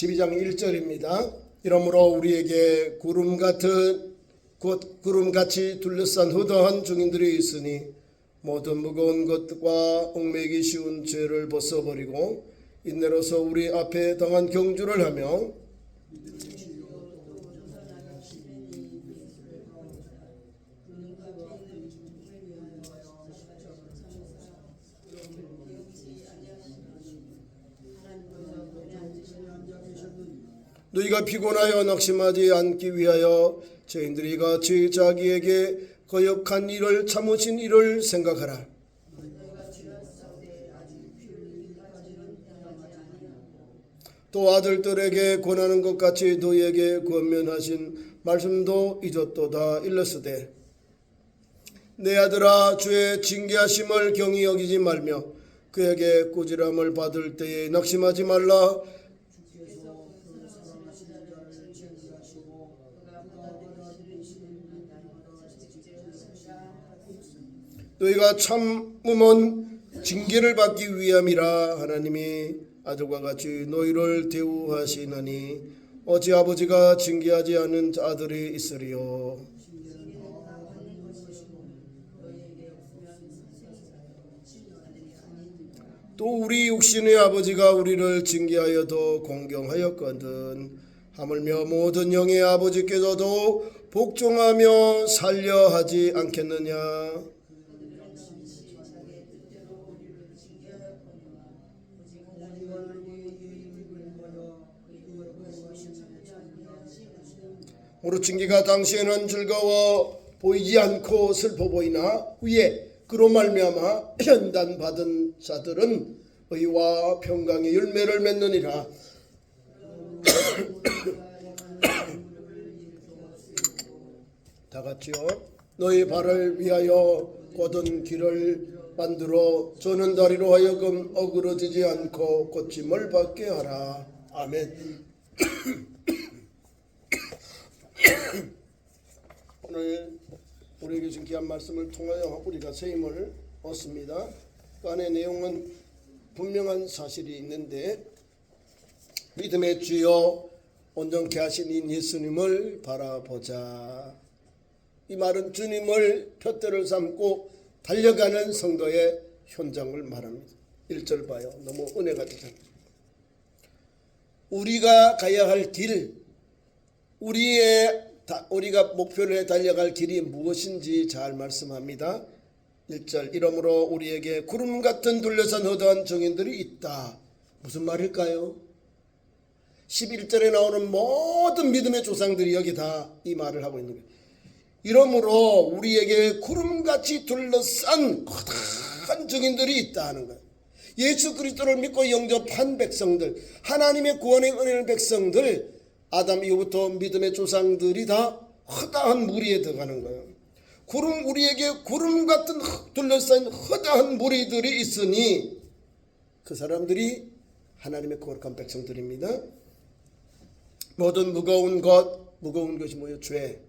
12장 1절입니다. 이러므로 우리에게 구름같이 둘러싼 허다한 증인들이 있으니 모든 무거운 것과 얽매이기 쉬운 죄를 벗어버리고 인내로서 우리 앞에 당한 경주를 하며 너희가 피곤하여 낙심하지 않기 위하여 죄인들이 같이 자기에게 거역한 일을 참으신 일을 생각하라. 또 아들들에게 권하는 것 같이 너희에게 권면하신 말씀도 잊었도다. 일렀으되 내 아들아 주의 징계하심을 경히 여기지 말며 그에게 꾸지람을 받을 때에 낙심하지 말라. 너희가 참으면 징계를 받기 위함이라. 하나님이 아들과 같이 너희를 대우하시나니 어찌 아버지가 징계하지 않은 아들이 있으리요. 또 우리 육신의 아버지가 우리를 징계하여도 공경하였거든 하물며 모든 영의 아버지께서도 복종하며 살려 하지 않겠느냐. 무릇 징계가 당시에는 즐거워 보이지 않고 슬퍼 보이나 후에 그로 말미암아 현단받은 자들은 의와 평강의 열매를 맺느니라. 다같이요 너희 발을 위하여 곧은 길을 만들어 저는 다리로 하여금 어그러지지 않고 고침을 받게 하라. 아멘. 오늘 우리에게 준 귀한 말씀을 통하여 우리가 새 힘을 얻습니다. 그 안에 내용은 분명한 사실이 있는데 믿음의 주여 온전케 하신 이 예수님을 바라보자. 이 말은 주님을 푯대를 삼고 달려가는 성도의 현장을 말합니다. 1절 봐요. 너무 은혜가 되잖아요. 우리가 가야 할 길, 우리가 목표를 해 달려갈 길이 무엇인지 잘 말씀합니다. 1절 이러므로 우리에게 구름 같은 둘러싼 허다한 증인들이 있다. 무슨 말일까요? 11절에 나오는 모든 믿음의 조상들이 여기 다 이 말을 하고 있는 거예요. 이러므로 우리에게 구름같이 둘러싼 거대한 증인들이 있다 하는 거예요. 예수 그리스도를 믿고 영접한 백성들, 하나님의 구원의 은혜의 백성들, 아담 이후부터 믿음의 조상들이 다 허다한 무리에 들어가는 거예요. 우리에게 구름 같은 둘러싸인 허다한 무리들이 있으니 그 사람들이 하나님의 거룩한 백성들입니다. 모든 무거운 것이 뭐예요? 죄,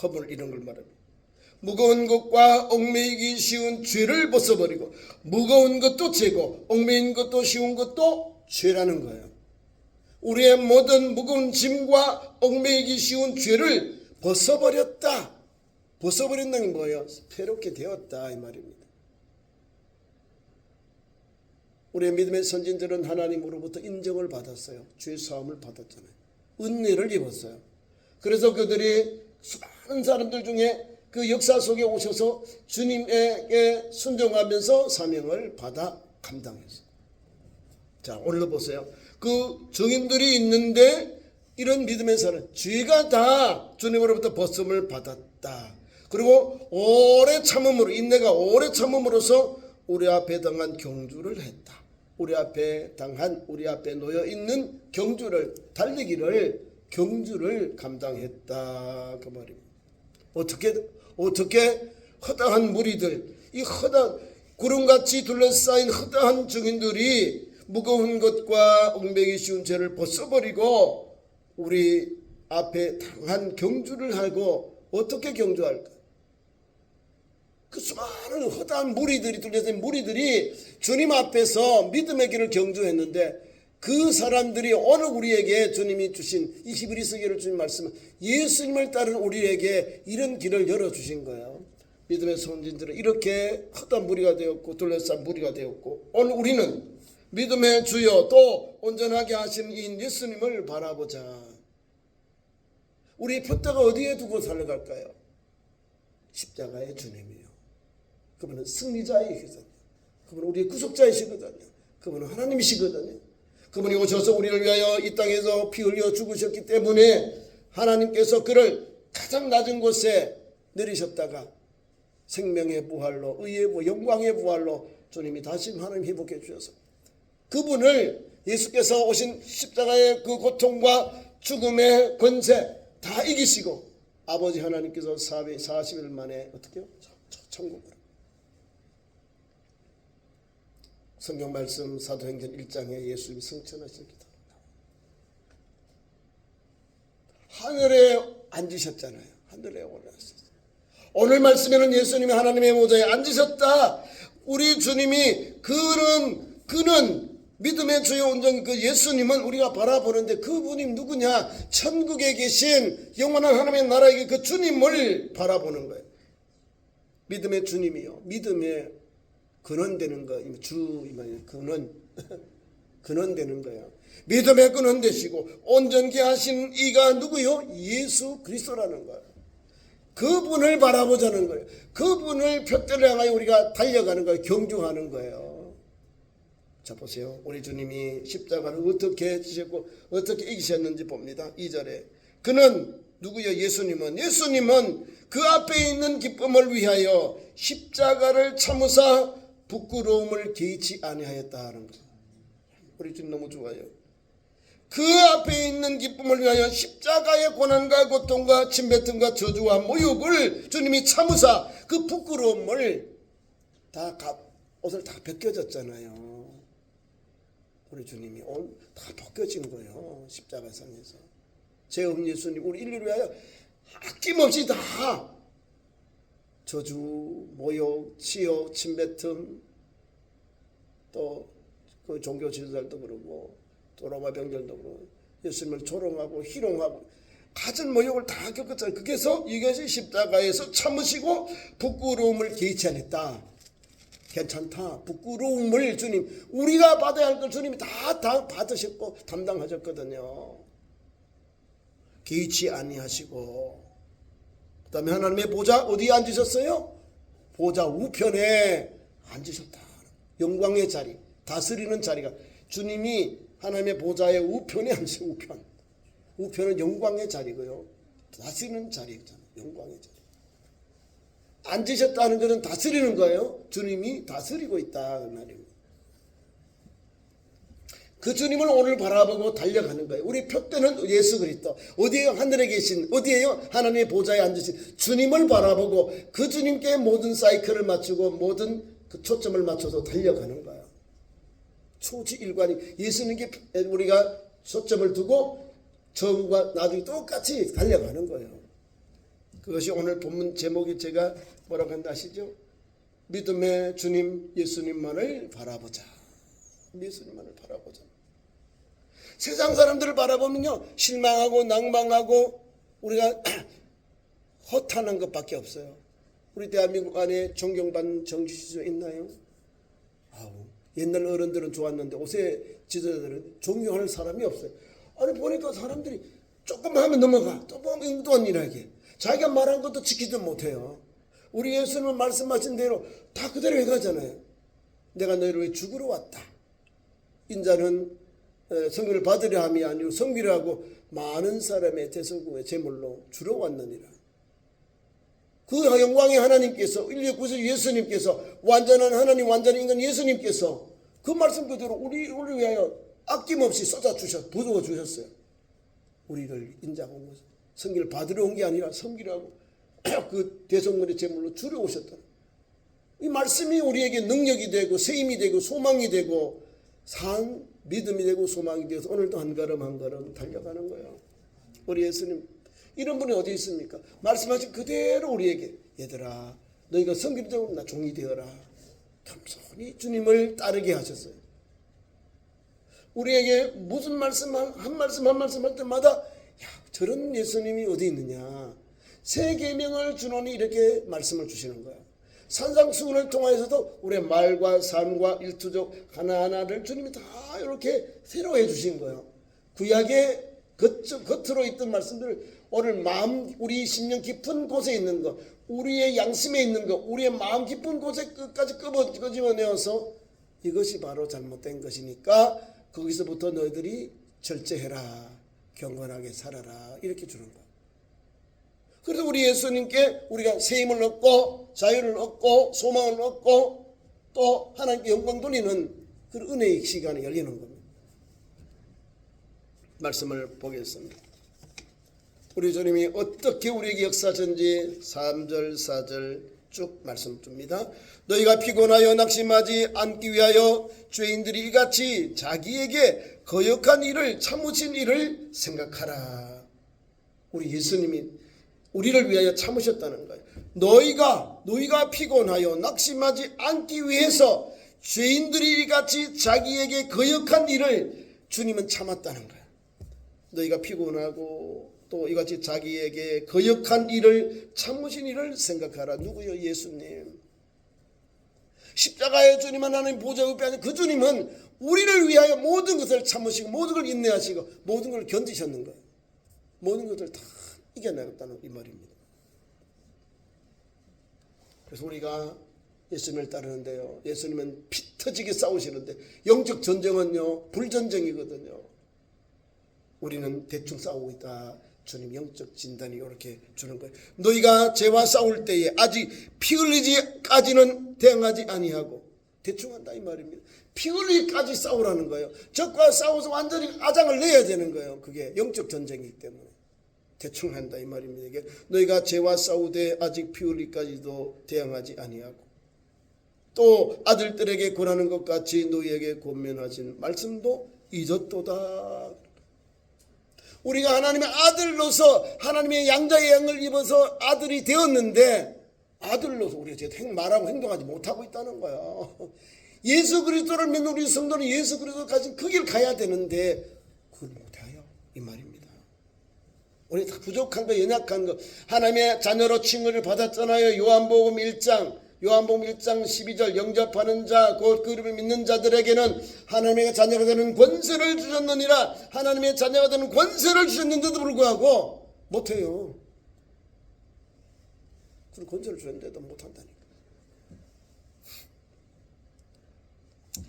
허물 이런 걸 말합니다. 무거운 것과 얽매이기 쉬운 죄를 벗어버리고 무거운 것도 죄고 얽매인 것도 쉬운 것도 죄라는 거예요. 우리의 모든 무거운 짐과 얽매이기 쉬운 죄를 벗어버렸다. 벗어버린다는 거예요. 새롭게 되었다 이 말입니다. 우리의 믿음의 선진들은 하나님으로부터 인정을 받았어요. 죄 사함을 받았잖아요. 은혜를 입었어요. 그래서 그들이 수많은 사람들 중에 그 역사 속에 오셔서 주님에게 순종하면서 사명을 받아 감당했어요. 자, 오늘 보세요. 그 증인들이 있는데 이런 믿음의 사람, 죄가 다 주님으로부터 벗음을 받았다. 그리고 오래 참음으로, 인내가 오래 참음으로써 우리 앞에 당한 경주를 했다. 우리 앞에 놓여 있는 경주를 감당했다 그 말입니다. 어떻게 허다한 무리들, 이 허다한 구름같이 둘러싸인 허다한 증인들이 무거운 것과 얽매이기 쉬운 죄를 벗어버리고 우리 앞에 당한 경주를 하고 어떻게 경주할까? 그 수많은 허다한 무리들이 둘러싸인 무리들이 주님 앞에서 믿음의 길을 경주했는데 그 사람들이 오늘 우리에게 주님이 주신 21세기를 주신 말씀은 예수님을 따르는 우리에게 이런 길을 열어주신 거예요. 믿음의 선진들은 이렇게 헛된 무리가 되었고 둘러싼 무리가 되었고, 오늘 우리는 믿음의 주여 또 온전하게 하신 이 예수님을 바라보자. 우리 표대가 어디에 두고 살아갈까요? 십자가의 주님이요. 그분은 승리자이시거든요. 그분은 우리의 구속자이시거든요. 그분은 하나님이시거든요. 그분이 오셔서 우리를 위하여 이 땅에서 피 흘려 죽으셨기 때문에 하나님께서 그를 가장 낮은 곳에 내리셨다가 생명의 부활로, 의의 부활, 영광의 부활로 주님이 다시 하나님 회복해 주셔서 그분을, 예수께서 오신 십자가의 그 고통과 죽음의 권세 다 이기시고 아버지 하나님께서 40일 만에 어떻게 해요? 천국으로. 성경 말씀 사도행전 1장에 예수님이 승천하신 기도. 하늘에 앉으셨잖아요. 하늘에 올라가셨어요. 오늘 말씀에는 예수님이 하나님의 보좌에 앉으셨다. 우리 주님이 그는 믿음의 주요 온전 그 예수님은 우리가 바라보는데 그분이 누구냐? 천국에 계신 영원한 하나님의 나라의 그 주님을 바라보는 거예요. 믿음의 주님이요. 믿음의 근원되는 거. 근원되는 거예요. 믿음의 근원 되시고 온전케 하신 이가 누구요? 예수 그리스도라는 거예요. 그분을 바라보자는 거예요. 그분을 표대를 향하여 우리가 달려가는 거예요. 경중하는 거예요. 자, 보세요. 우리 주님이 십자가를 어떻게 지셨고 어떻게 이기셨는지 봅니다. 2절에 그는 누구요? 예수님은 그 앞에 있는 기쁨을 위하여 십자가를 참으사 부끄러움을 개의치 아니하였다 하는 거예요. 우리 주님 너무 좋아요. 그 앞에 있는 기쁨을 위하여 십자가의 고난과 고통과 침뱉음과 저주와 모욕을 주님이 참으사 그 부끄러움을 옷을 다 벗겨졌잖아요. 우리 주님이 다 벗겨진 거예요. 십자가상에서. 죄 없는 예수님 우리 인류를 위하여 아낌없이 다 저주, 모욕, 치욕, 침뱉음, 또 그 종교 지도자들도 그러고 또 로마 병들도 그러고 예수님을 조롱하고 희롱하고 갖은 모욕을 다 겪었잖아요. 그래서 이것이 십자가에서 참으시고 부끄러움을 개의치 않았다. 괜찮다. 부끄러움을 주님, 우리가 받아야 할 걸 주님이 다 받으셨고 담당하셨거든요. 개의치 아니하시고, 그 다음에 하나님의 보좌 어디에 앉으셨어요? 보좌 우편에 앉으셨다. 영광의 자리, 다스리는 자리가, 주님이 하나님의 보좌의 우편에 앉으세요. 우편은 영광의 자리고요. 다스리는 자리잖아요. 영광의 자리. 앉으셨다는 것은 다스리는 거예요. 주님이 다스리고 있다 그 말입니다. 그 주님을 오늘 바라보고 달려가는 거예요. 우리 표대는 예수 그리스도. 어디에요? 하늘에 계신, 어디에요? 하나님의 보좌에 앉으신 주님을 바라보고 그 주님께 모든 사이클을 맞추고 모든 그 초점을 맞춰서 달려가는 거예요. 초지일관이 예수님께 우리가 초점을 두고 저와 나중에 똑같이 달려가는 거예요. 그것이 오늘 본문 제목이 제가 뭐라고 한다 아시죠? 믿음의 주님 예수님만을 바라보자. 예수님만을 바라보자. 세상 사람들을 바라보면요 실망하고 낭망하고 우리가 허탄한 것밖에 없어요. 우리 대한민국 안에 존경받는 정치지도 있나요? 옛날 어른들은 좋았는데 요새 지도자들은 존경하는 사람이 없어요. 아니 보니까 사람들이 조금 하면 넘어가. 또 보면 응도한 일하게. 자기가 말한 것도 지키지 못해요. 우리 예수님은 말씀하신 대로 다 그대로 해가잖아요. 내가 너희를 왜 죽으러 왔다. 인자는 성기를 받으려 함이 아니고 성기를 하고 많은 사람의 대성공의 제물로 주러 왔느니라. 그 영광의 하나님께서 인류 구주 예수님께서 완전한 하나님 완전한 인간 예수님께서 그 말씀 그대로 우리를 위하여 아낌없이 쏟아주셔 부어주어 주셨어요. 우리를 인자하고 성기를 받으러 온 게 아니라 성기를 하고 그 대성물의 제물로 주려 오셨다. 이 말씀이 우리에게 능력이 되고 세임이 되고 소망이 되고 산 믿음이 되고 소망이 되어서 오늘도 한 걸음 한 걸음 달려가는 거예요. 우리 예수님 이런 분이 어디 있습니까? 말씀하신 그대로 우리에게 얘들아 너희가 성기를 되고 나 종이 되어라. 겸손히 주님을 따르게 하셨어요. 우리에게 무슨 말씀 한 말씀 한 말씀 할 때마다 야, 저런 예수님이 어디 있느냐. 새 계명을 주노니 이렇게 말씀을 주시는 거예요. 산상수훈을 통하여서도 우리의 말과 삶과 일투족 하나하나를 주님이 다 이렇게 새로 해주신 거예요. 구약의 겉으로 있던 말씀들 오늘 마음 우리 심령 깊은 곳에 있는 것, 우리의 양심에 있는 것, 우리의 마음 깊은 곳에 끝까지 끄집어내어서 이것이 바로 잘못된 것이니까 거기서부터 너희들이 절제해라, 경건하게 살아라 이렇게 주는 거예요. 그래서 우리 예수님께 우리가 새 힘을 얻고 자유를 얻고 소망을 얻고 또 하나님께 영광 돌리는 그런 은혜의 시간이 열리는 겁니다. 말씀을 보겠습니다. 우리 주님이 어떻게 우리에게 역사하셨는지 3절 4절 쭉 말씀 줍니다. 너희가 피곤하여 낙심하지 않기 위하여 죄인들이 이같이 자기에게 거역한 일을 참으신 일을 생각하라. 우리 예수님이 우리를 위하여 참으셨다는 거예요. 너희가 피곤하여 낙심하지 않기 위해서 죄인들이 이같이 자기에게 거역한 일을 주님은 참았다는 거예요. 너희가 피곤하고 또 이같이 자기에게 거역한 일을 참으신 일을 생각하라. 누구요? 예수님. 십자가의 주님 하나님 보좌 옆에 앉은 그 주님은 우리를 위하여 모든 것을 참으시고 모든 걸 인내하시고 모든 걸 견디셨는 거예요. 모든 것을 다 이겨내겠다는 이 말입니다. 그래서 우리가 예수님을 따르는데요, 예수님은 피 터지게 싸우시는데 영적 전쟁은요 불전쟁이거든요. 우리는 대충 싸우고 있다. 주님 영적 진단이 이렇게 주는 거예요. 너희가 죄와 싸울 때에 아직 피 흘리지까지는 대항하지 아니하고 대충 한다 이 말입니다. 피 흘리기까지 싸우라는 거예요. 적과 싸워서 완전히 아장을 내야 되는 거예요. 그게 영적 전쟁이기 때문에 대충 한다 이 말입니다. 이게 너희가 죄와 싸우되 아직 피 흘리기까지도 대항하지 아니하고 또 아들들에게 권하는 것 같이 너희에게 권면하신 말씀도 잊었도다. 우리가 하나님의 아들로서 하나님의 양자의 양을 입어서 아들이 되었는데 아들로서 우리가 말하고 행동하지 못하고 있다는 거예요. 예수 그리스도를 믿는 우리 성도는 예수 그리스도 가진 그 길 가야 되는데 그걸 못해요 이 말입니다. 우리 다 부족한 거 연약한 거 하나님의 자녀로 칭의를 받았잖아요. 요한복음 1장 12절 영접하는 자 곧 그를 믿는 자들에게는 하나님의 자녀가 되는 권세를 주셨느니라. 하나님의 자녀가 되는 권세를 주셨는데도 불구하고 못해요. 그런 권세를 주셨는데도 못한다니까.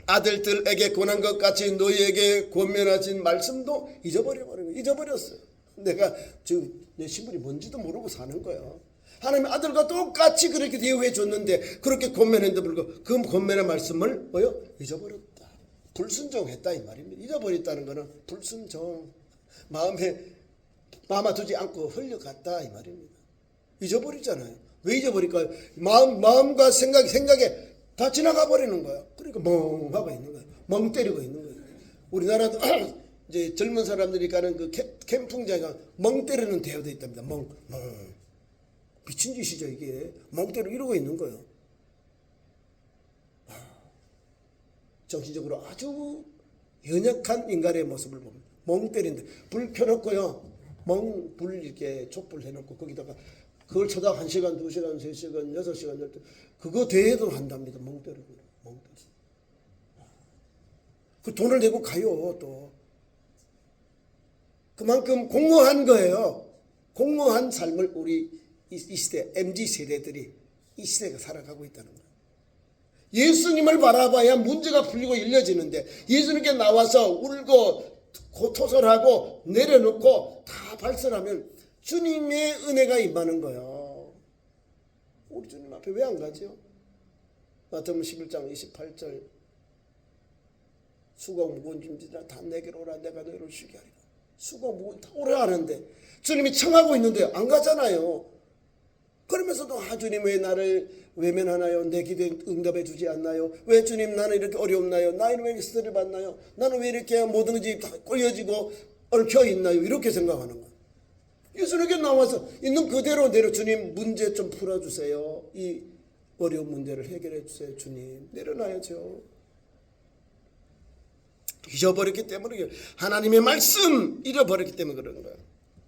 아들들에게 권한 것 같이 너희에게 권면하신 말씀도 잊어버렸어요. 내가 지금 내 신분이 뭔지도 모르고 사는 거예요. 하나님의 아들과 똑같이 그렇게 대우해 줬는데 그렇게 권면했는데 불구하고 그 권면의 말씀을 잊어버렸다. 불순종했다 이 말입니다. 잊어버렸다는 것은 불순종, 마음에 두지 않고 흘려갔다 이 말입니다. 잊어버리잖아요. 왜 잊어버릴까요? 마음과 생각에 다 지나가 버리는 거야. 그러니까 멍하고 있는 거야. 멍 때리고 있는 거야. 우리나라도 이제 젊은 사람들이 가는 그 캠핑장에 멍 때리는 대회도 있답니다. 멍. 미친 짓이죠 이게. 멍 때리고 이러고 있는 거예요. 정신적으로 아주 연약한 인간의 모습을 봅니다. 멍 때리는데 불 켜놓고요. 불 이렇게 촛불 해놓고 거기다가 그걸 쳐다가 1시간, 2시간, 3시간, 6시간 그거 대회도 한답니다. 멍 때리고. 그 돈을 내고 가요 또. 그만큼 공허한 거예요. 공허한 삶을 우리 이 시대 MZ세대들이 이 시대가 살아가고 있다는 거예요. 예수님을 바라봐야 문제가 풀리고 일려지는데 예수님께 나와서 울고 토설하고 내려놓고 다 발설하면 주님의 은혜가 임하는 거예요. 우리 주님 앞에 왜 안 가죠? 마태복음 11장 28절 수고 무거운 짐지라 다 내게로 오라 내가 너희를 쉬게 하리라. 수고 무거운 다 오라 하는데 주님이 청하고 있는데 안 가잖아요. 그러면서도 주님 왜 나를 외면하나요? 내 기도에 응답해 주지 않나요? 왜 주님 나는 이렇게 어려웠나요? 나는 왜 스트레스를 받나요? 나는 왜 이렇게 모든 것이 다 꼬여지고 얽혀 있나요? 이렇게 생각하는 거예요. 예수님께 나와서 있는 그대로 주님 문제 좀 풀어주세요. 이 어려운 문제를 해결해 주세요. 주님 내려놔야죠. 잊어버렸기 때문에 하나님의 말씀 잃어버렸기 때문에 그런 거예요.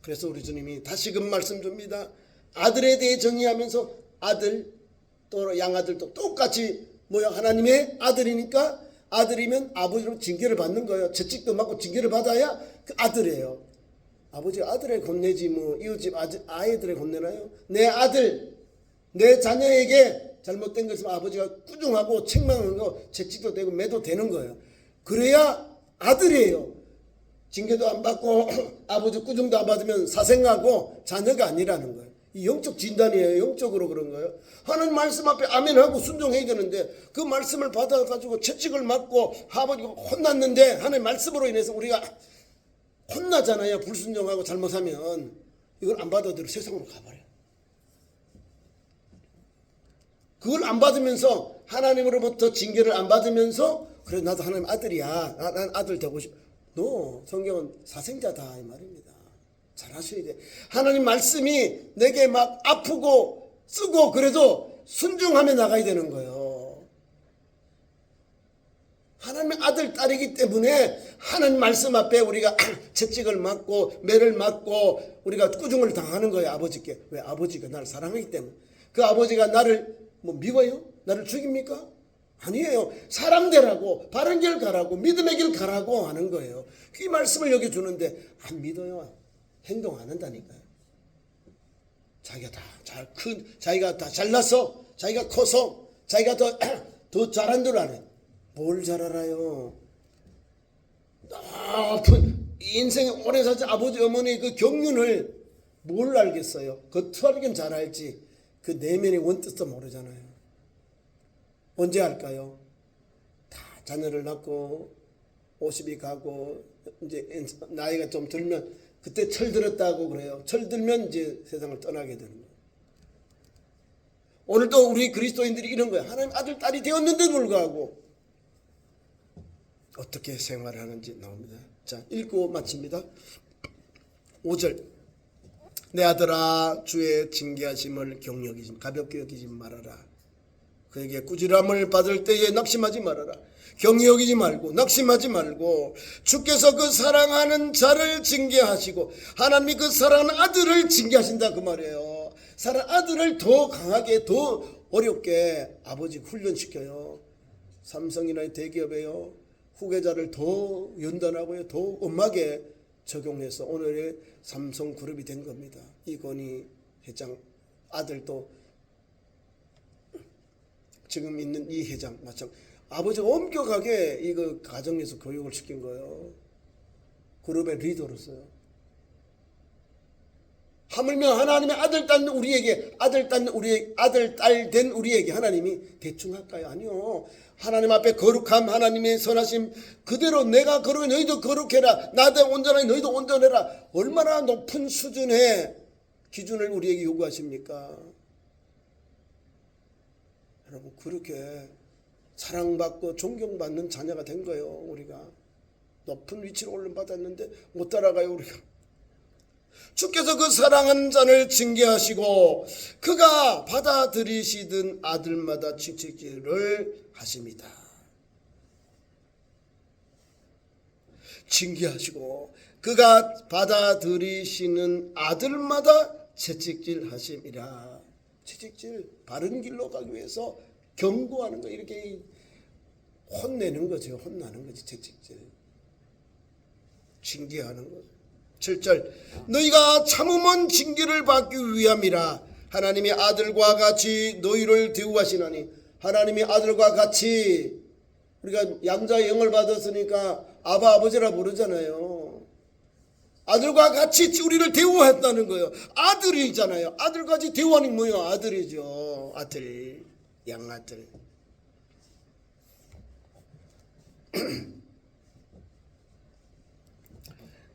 그래서 우리 주님이 다시금 말씀 줍니다. 아들에 대해 정의하면서 아들 또 양아들도 똑같이 뭐야 하나님의 아들이니까 아들이면 아버지로 징계를 받는 거예요. 채찍도 맞고 징계를 받아야 그 아들이에요. 아버지가 아들에 혼내지 뭐 이웃집 아이들에 혼내나요? 내 아들 내 자녀에게 잘못된 것을 아버지가 꾸중하고 책망하고 채찍도 되고 매도 되는 거예요. 그래야 아들이에요. 징계도 안 받고 아버지 꾸중도 안 받으면 사생하고 자녀가 아니라는 거예요. 이 영적 진단이에요. 영적으로 그런 거예요. 하나님 말씀 앞에 아멘하고 순종해야 되는데 그 말씀을 받아가지고 채찍을 맞고 아버지가 혼났는데 하나님 말씀으로 인해서 우리가 혼나잖아요. 불순종하고 잘못하면 이걸 안 받아들이고 세상으로 가버려요. 그걸 안 받으면서 하나님으로부터 징계를 안 받으면서 그래 나도 하나님 아들이야. 난 아들 되고 싶어. 너 성경은 사생자다 이 말입니다. 잘 하셔야 돼. 하나님 말씀이 내게 막 아프고 쓰고 그래도 순종하며 나가야 되는 거예요. 하나님의 아들 딸이기 때문에 하나님 말씀 앞에 우리가 채찍을 맞고 매를 맞고 우리가 꾸중을 당하는 거예요. 아버지께. 왜? 아버지가 나를 사랑하기 때문에. 그 아버지가 나를 뭐 미워요? 나를 죽입니까? 아니에요. 사람 되라고 바른 길 가라고 믿음의 길 가라고 하는 거예요. 이 말씀을 여기 주는데 안 믿어요. 행동 안 한다니까요. 자기가 다 잘나서 자기가 커서 자기가 더 잘한 줄 알아요. 뭘 잘 알아요? 높은 인생에 오래 살지 아버지 어머니 그 경륜을 뭘 알겠어요? 겉으로는 잘 알지 그 내면의 원뜻도 모르잖아요. 언제 할까요? 다 자녀를 낳고 50이 가고 이제 나이가 좀 들면 그때 철들었다고 그래요. 철들면 이제 세상을 떠나게 되는 거예요. 오늘도 우리 그리스도인들이 이런 거예요. 하나님 아들 딸이 되었는데도 불구하고 어떻게 생활을 하는지 나옵니다. 자, 읽고 마칩니다. 5절 내 아들아 주의 징계하심을 가볍게 여기지 말아라. 그에게 꾸지람을 받을 때에 낙심하지 말아라. 경히 여기지 말고 낙심하지 말고 주께서 그 사랑하는 자를 징계하시고 하나님이 그 사랑하는 아들을 징계하신다 그 말이에요. 사랑하는 아들을 더 강하게 더 어렵게 아버지 훈련시켜요. 삼성이나 대기업에요. 후계자를 더 연단하고요. 더 엄하게 적용해서 오늘의 삼성그룹이 된 겁니다. 이건희 회장 아들도 지금 있는 이 회장 마찬가지. 아버지가 엄격하게 이거 가정에서 교육을 시킨 거예요. 그룹의 리더로서요. 하물며 하나님의 아들 딸 우리에게 아들 딸 된 우리에게 하나님이 대충 할까요? 아니요. 하나님 앞에 거룩함 하나님의 선하심 그대로 내가 거룩해 너희도 거룩해라. 나도 온전하니 너희도 온전해라. 얼마나 높은 수준의 기준을 우리에게 요구하십니까? 여러분 그렇게 사랑받고 존경받는 자녀가 된 거예요. 우리가 높은 위치로 올림받았는데 못 따라가요. 우리가 주께서 그 사랑하는 자를 징계하시고 그가 받아들이시던 아들마다 채찍질을 하십니다. 징계하시고 그가 받아들이시는 아들마다 채찍질 하심이라. 채찍질 바른 길로 가기 위해서 경고하는 거 이렇게 혼내는 거죠. 혼나는 거지. 채찍질 징계하는 거. 7절 너희가 참으면 징계를 받기 위함이라. 하나님의 아들과 같이 너희를 대우하시나니. 하나님의 아들과 같이 우리가 양자의 영을 받았으니까 아바 아버지라 부르잖아요. 아들과 같이 우리를 대우했다는 거예요. 아들이잖아요. 아들까지 대우하는 뭐예요? 아들이죠. 아들 양아들.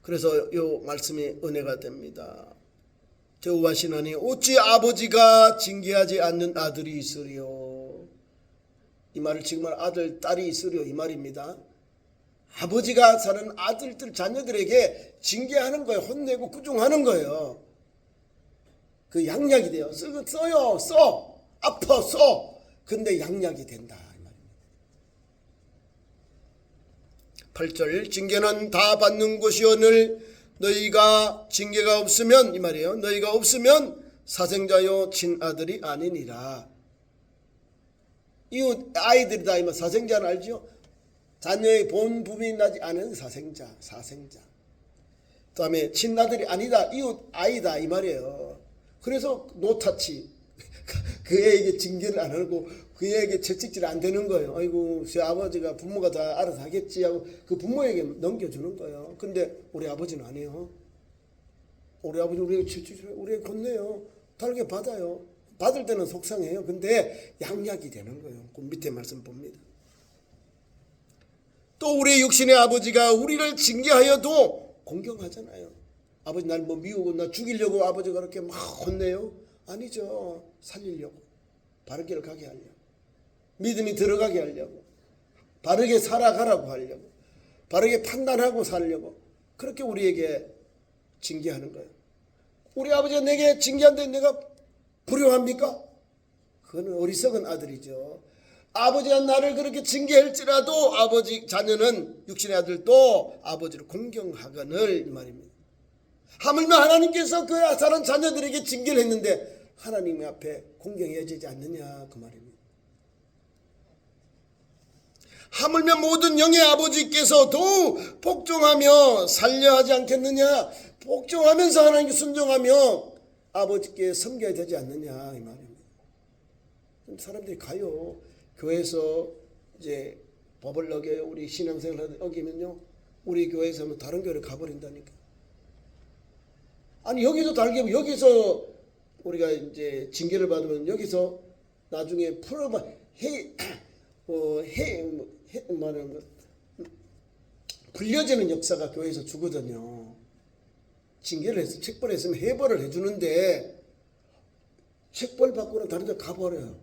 그래서 이 말씀이 은혜가 됩니다. 대우하시나니 어찌 아버지가 징계하지 않는 아들이 있으리요. 이 말을 지금 말 아들 딸이 있으리요 이 말입니다. 아버지가 사는 아들들 자녀들에게 징계하는 거예요. 혼내고 꾸중하는 거예요. 그 양약이 돼요. 써요. 써. 아파 써. 근데 양약이 된다. 8절 징계는 다 받는 것이오늘 너희가 징계가 없으면 이 말이에요. 너희가 없으면 사생자요 친아들이 아니니라. 이웃 아이들이다 이말 사생자는 알죠? 자녀의 본부이 나지 않은 사생자, 사생자. 그다음에 친아들이 아니다, 이웃 아이다 이 말이에요. 그래서 노타치 그 애에게 징계를 안 하고 그 애에게 채찍질 안 되는 거예요. 아이고 제 아버지가 부모가 다 알아서 하겠지 하고 그 부모에게 넘겨주는 거예요. 근데 우리 아버지는 안 해요. 우리 아버지 우리에게 채찍질 우리에게 건네요. 다르게 받아요. 받을 때는 속상해요. 근데 양약이 되는 거예요. 그 밑에 말씀 봅니다. 또 우리 육신의 아버지가 우리를 징계하여도 공경하잖아요. 아버지 날 뭐 미우고 나 죽이려고 아버지가 그렇게 막 혼내요? 아니죠. 살리려고, 바른 길을 가게 하려고, 믿음이 들어가게 하려고, 바르게 살아가라고 하려고, 바르게 판단하고 살려고 그렇게 우리에게 징계하는 거예요. 우리 아버지가 내게 징계한데 내가 불효합니까? 그건 어리석은 아들이죠. 아버지가 나를 그렇게 징계할지라도 아버지 자녀는 육신의 아들도 아버지를 공경하거늘 이 말입니다. 하물며 하나님께서 그 아사란 자녀들에게 징계를 했는데 하나님 앞에 공경해야 되지 않느냐 그 말입니다. 하물며 모든 영의 아버지께서 더욱 복종하며 살려 하지 않겠느냐. 복종하면서 하나님께 순종하며 아버지께 섬겨야 되지 않느냐 이 말입니다. 사람들이 가요. 교회에서 이제 법을 어겨요. 우리 신앙생활을 어기면요. 우리 교회에서 하면 다른 교회를 가버린다니까. 아니 여기서 달게 여기서 우리가 이제 징계를 받으면 여기서 나중에 풀어봐 말하는 것 불려지는 역사가 교회에서 주거든요. 징계를 해서 책벌을 했으면 해벌을 해주는데 책벌 받고는 다른 데 가버려요.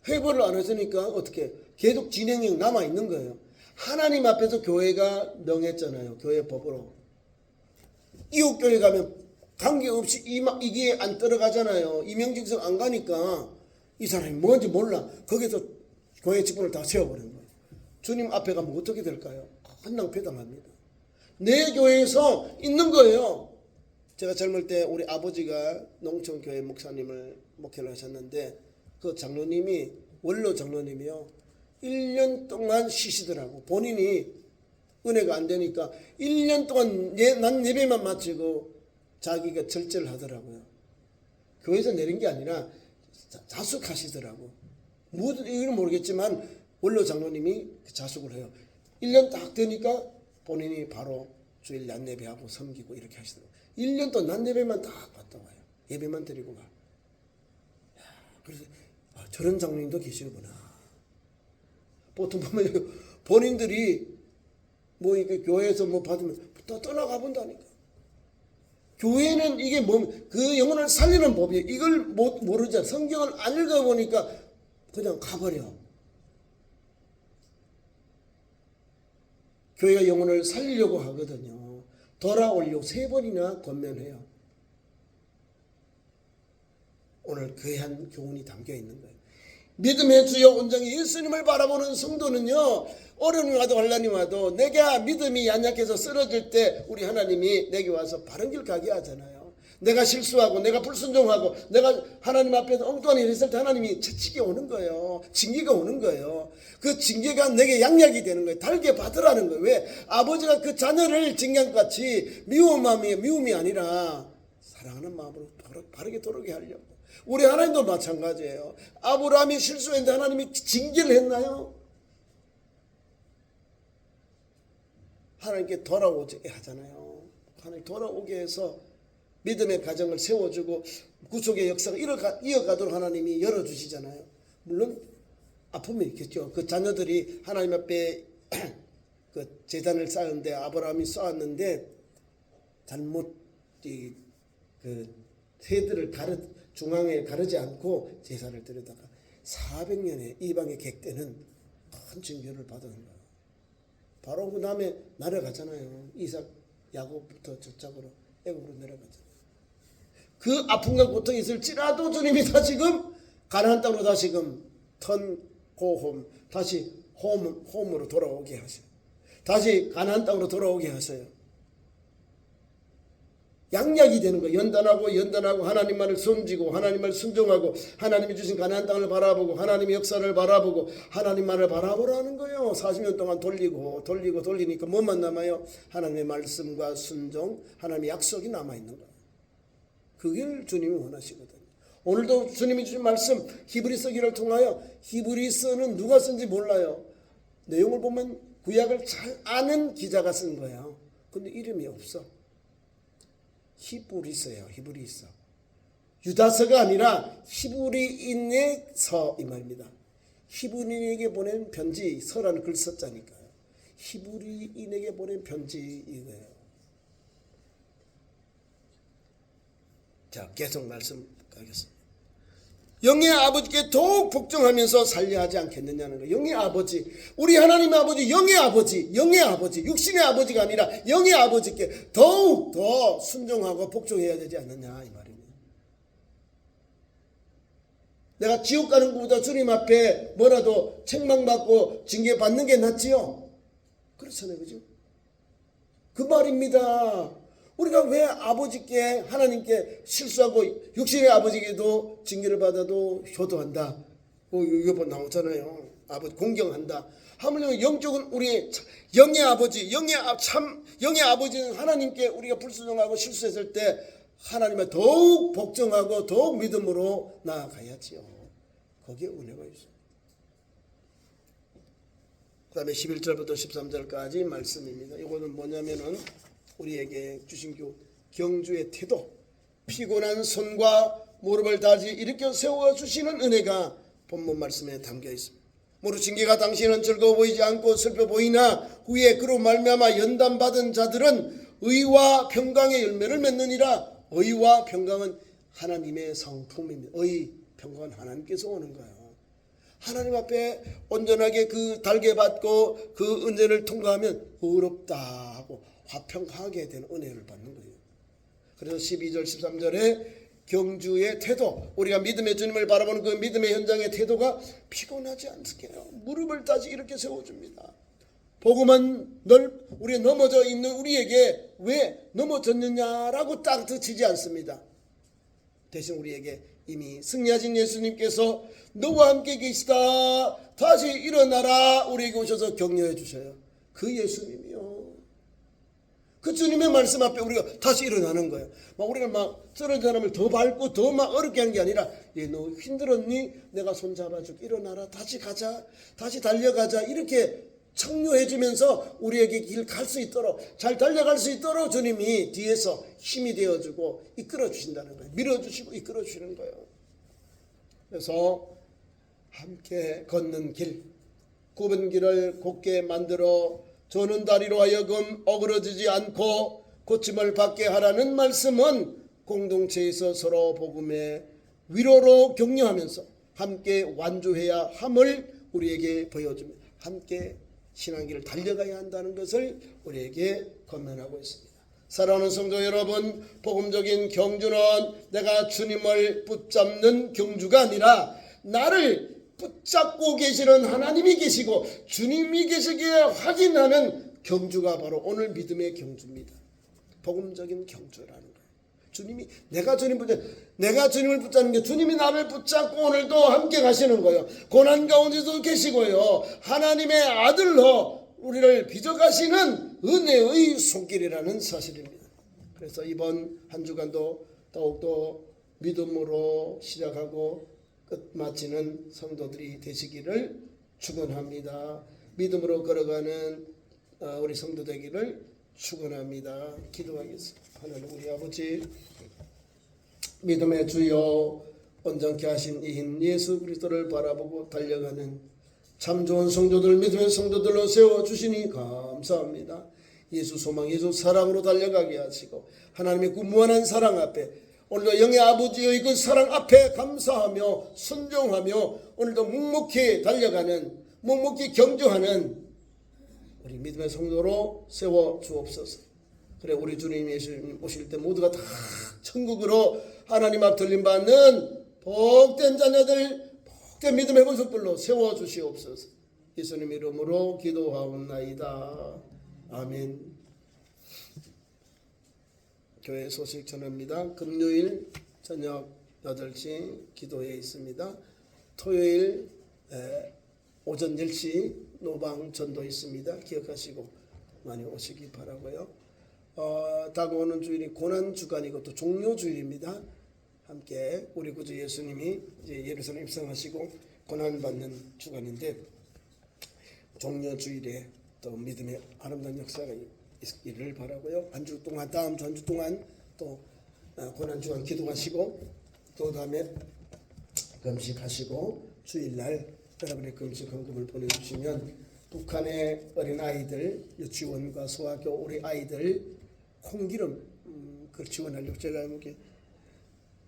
해벌을 안 했으니까 어떻게 계속 진행이 남아있는 거예요. 하나님 앞에서 교회가 명했잖아요. 교회 법으로. 이웃교회 가면 관계없이 이게 안 들어가잖아요. 이명직성 안 가니까 이 사람이 뭔지 몰라. 거기서 교회 직분을 다 세워버리는 거예요. 주님 앞에 가면 어떻게 될까요? 한낭패당합니다. 내 교회에서 있는 거예요. 제가 젊을 때 우리 아버지가 농촌교회 목사님을 목회를 하셨는데 그 장로님이 원로 장로님이요. 1년 동안 쉬시더라고. 본인이 은혜가 안 되니까 1년 동안 난 예배만 마치고 자기가 절제를 하더라고요. 교회에서 내린 게 아니라 자숙하시더라고. 모든 이유는 모르겠지만 원로 장로님이 자숙을 해요. 1년 딱 되니까 본인이 바로 주일 낮예배하고 섬기고 이렇게 하시더라고요. 1년 동안 낮예배만 딱 갔다 와요. 예배만 드리고 가. 그래서 저런 장로님도 계시구나. 보통 보면 본인들이 뭐 이렇게 교회에서 뭐 받으면 또 떠나가 본다니까. 교회는 이게 뭐 그 영혼을 살리는 법이에요. 이걸 모르잖아. 성경을 안 읽어보니까 그냥 가버려. 교회가 영혼을 살리려고 하거든요. 돌아오려고 3번이나 권면해요. 오늘 귀한 교훈이 담겨 있는 거예요. 믿음의 주여 온전히 예수님을 바라보는 성도는요. 어려움이 와도 환난이 와도 내가 믿음이 연약해서 쓰러질 때 우리 하나님이 내게 와서 바른 길 가게 하잖아요. 내가 실수하고 내가 불순종하고 내가 하나님 앞에서 엉뚱한 일을 했을 때 하나님이 채찍이 오는 거예요. 징계가 오는 거예요. 그 징계가 내게 양약이 되는 거예요. 달게 받으라는 거예요. 왜? 아버지가 그 자녀를 징계한 것 같이 미움이 아니라 사랑하는 마음으로 바르게 돌아오게 하려고. 우리 하나님도 마찬가지예요. 아브라함이 실수했는데 하나님이 징계를 했나요? 하나님께 돌아오게 하잖아요. 하나님 돌아오게 해서 믿음의 가정을 세워주고 구속의 역사가 이어가도록 하나님이 열어주시잖아요. 물론 아픔이 있겠죠. 그 자녀들이 하나님 앞에 그 제단을 쌓았는데 아브라함이 쌓았는데 잘못 그 새들을 중앙에 가르지 않고 제사를 드리다가 400년의 이방의 객대는 큰 징계를 받은 거예요. 바로 그 다음에 날아가잖아요. 이삭, 야곱부터 저쪽으로 애굽으로 내려가잖아요. 그 아픔과 고통이 있을지라도 주님이 다시금 가나안 땅으로 다시금 턴 고홈 다시 홈으로 돌아오게 하셔요. 다시 가나안 땅으로 돌아오게 하세요. 양약이 되는 거예요. 연단하고 하나님만을 섬기고 하나님을 순종하고 하나님이 주신 가나안 땅을 바라보고 하나님의 역사를 바라보고 하나님만을 바라보라는 거예요. 40년 동안 돌리니까 뭐만 남아요? 하나님의 말씀과 순종, 하나님의 약속이 남아있는 거예요. 그걸 주님이 원하시거든요. 오늘도 주님이 주신 말씀 히브리서 기를 통하여, 히브리서는 누가 쓴지 몰라요. 내용을 보면 구약을 잘 아는 기자가 쓴 거예요. 근데 이름이 없어. 히브리서예요. 히브리서. 유다서가 아니라 히브리인의 서 이 말입니다. 히브리인에게 보낸 편지, 서라는 글서자니까요. 히브리인에게 보낸 편지 이거예요. 자, 계속 말씀 가겠습니다. 영의 아버지께 더욱 복종하면서 살려 하지 않겠느냐는 거예요. 영의 아버지, 우리 하나님의 아버지, 영의 아버지, 육신의 아버지가 아니라 영의 아버지께 더욱 더 순종하고 복종해야 되지 않느냐 이 말입니다. 내가 지옥 가는 것보다 주님 앞에 뭐라도 책망받고 징계받는 게 낫지요? 그렇잖아요, 그죠? 그 말입니다. 우리가 왜 아버지께, 하나님께 실수하고 육신의 아버지께도 징계를 받아도 효도한다. 이거 나오잖아요. 아버지 공경한다. 하물며 영적은 우리 영의 아버지, 영의 아버지는 하나님께 우리가 불순종하고 실수했을 때 하나님을 더욱 복종하고 더욱 믿음으로 나아가야지요. 거기에 은혜가 있어요. 그 다음에 11절부터 13절까지 말씀입니다. 이거는 뭐냐면은 우리에게 주신 경주의 태도, 피곤한 손과 무릎을 다시 일으켜 세워주시는 은혜가 본문 말씀에 담겨 있습니다. 무릇 징계가 당신은 즐거워 보이지 않고 슬퍼 보이나 후에 그로 말미암아 연단받은 자들은 의와 평강의 열매를 맺느니라. 의와 평강은 하나님의 성품입니다. 의, 평강은 하나님께서 오는 거예요. 하나님 앞에 온전하게 그 달게 받고 그 은혜를 통과하면 의롭다 하고 화평하게 되는 은혜를 받는 거예요. 그래서 12절 13절에 경주의 태도, 우리가 믿음의 주님을 바라보는 그 믿음의 현장의 태도가 피곤하지 않게 해요. 무릎을 다시 이렇게 세워줍니다. 복음은 우리 넘어져 있는 우리에게 왜 넘어졌느냐라고 딱 드치지 않습니다. 대신 우리에게 이미 승리하신 예수님께서 너와 함께 계시다, 다시 일어나라 우리에게 오셔서 격려해 주셔요. 그 예수님이요. 그 주님의 말씀 앞에 우리가 다시 일어나는 거예요. 우리가 쓰러진 사람을 더 밟고 더 어렵게 하는 게 아니라, 너 힘들었니? 내가 손 잡아줄게. 일어나라. 다시 가자. 다시 달려가자. 이렇게 격려해 주면서 우리에게 길 갈 수 있도록, 잘 달려갈 수 있도록 주님이 뒤에서 힘이 되어주고 이끌어 주신다는 거예요. 밀어주시고 이끌어 주시는 거예요. 그래서 함께 걷는 길, 굽은 길을 곧게 만들어 저는 다리로 하여금 어그러지지 않고 고침을 받게 하라는 말씀은 공동체에서 서로 복음의 위로로 격려하면서 함께 완주해야 함을 우리에게 보여줍니다. 함께 신앙길을 달려가야 한다는 것을 우리에게 권면하고 있습니다. 사랑하는 성도 여러분, 복음적인 경주는 내가 주님을 붙잡는 경주가 아니라 나를 붙잡고 계시는 하나님이 계시고 주님이 계시기에 확인하는 경주가 바로 오늘 믿음의 경주입니다. 복음적인 경주라는 거예요. 주님이 내가 주님을 붙잡는 게, 주님이 나를 붙잡고 오늘도 함께 가시는 거예요. 고난 가운데도 계시고요. 하나님의 아들로 우리를 빚어가시는 은혜의 손길이라는 사실입니다. 그래서 이번 한 주간도 더욱더 믿음으로 시작하고 끝 마치는 성도들이 되시기를 축원합니다. 믿음으로 걸어가는 우리 성도 되기를 축원합니다. 기도하겠습니다. 하나님 우리 아버지, 믿음의 주여, 온전케 하신 이인 예수 그리스도를 바라보고 달려가는 참 좋은 성도들, 믿음의 성도들로 세워주시니 감사합니다. 예수 소망, 예수 사랑으로 달려가게 하시고 하나님의 그 무한한 사랑 앞에, 오늘도 영의 아버지의 그 사랑 앞에 감사하며 순종하며 오늘도 묵묵히 달려가는, 묵묵히 경주하는 우리 믿음의 성도로 세워주옵소서. 그래, 우리 주님 예수님 오실 때 모두가 다 천국으로 하나님 앞 들림받는 복된 자녀들, 복된 믿음의 권속들로 세워주시옵소서. 예수님 이름으로 기도하옵나이다. 아멘. 교회 소식 전합니다. 금요일 저녁 8시 기도회 있습니다. 토요일 오전 10시 노방 전도 있습니다. 기억하시고 많이 오시기 바라고요. 다가오는 주일이 고난 주간이고 또 종료 주일입니다. 함께 우리 구주 예수님이 이제 예루살렘 입성하시고 고난 받는 주간인데 종료 주일에 또 믿음의 아름다운 역사가 있기를 바라고요. 한 주 동안 다음 주 한 주 동안 또 고난 주간 기도하시고 또 다음에 금식하시고 주일날 여러분의 금식 헌금을 보내주시면 북한의 어린 아이들 유치원과 소학교 우리 아이들 콩기름 그 지원하려고 제가 이렇게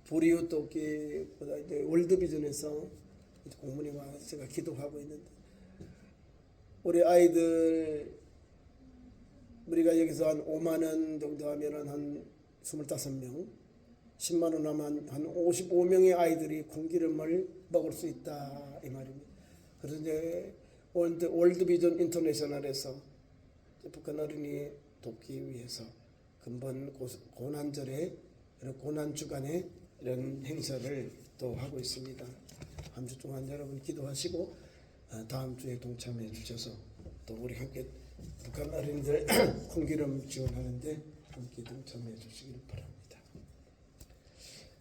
보리오 떡기보다 월드비전에서 공문이 와 제가 기도하고 있는데 우리 아이들 우리가 여기서 한 5만 원 정도 하면 한 25명 10만 원 하면 한 55명의 아이들이 콩기름을 먹을 수 있다 이 말입니다. 그래서 이제 월드비전 인터내셔널에서 북한 어린이 돕기 위해서 근본 고난절에 이런 고난 주간에 이런 행사를 또 하고 있습니다. 한 주 동안 여러분 기도하시고 다음 주에 동참해 주셔서 또 우리 함께 북한 어린이들 콩기름 지원하는데 함께 동참해 주시길 바랍니다.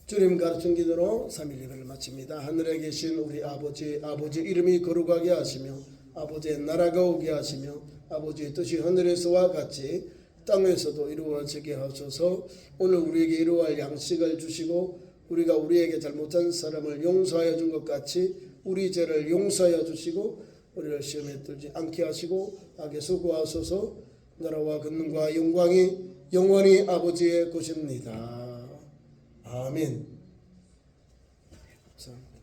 주님 가르친 기도로 3일 예배를 마칩니다. 하늘에 계신 우리 아버지 이름이 거룩하게 하시며 아버지의 나라가 오게 하시며 아버지의 뜻이 하늘에서와 같이 땅에서도 이루어지게 하소서. 오늘 우리에게 이루어할 양식을 주시고 우리가 우리에게 잘못한 사람을 용서하여 준 것 같이 우리 죄를 용서하여 주시고 우리를 시험에 들지 않게 하시고 악에 수고하소서. 나라와 권능과 영광이 영원히 아버지의 것입니다. 아멘. 감사합니다.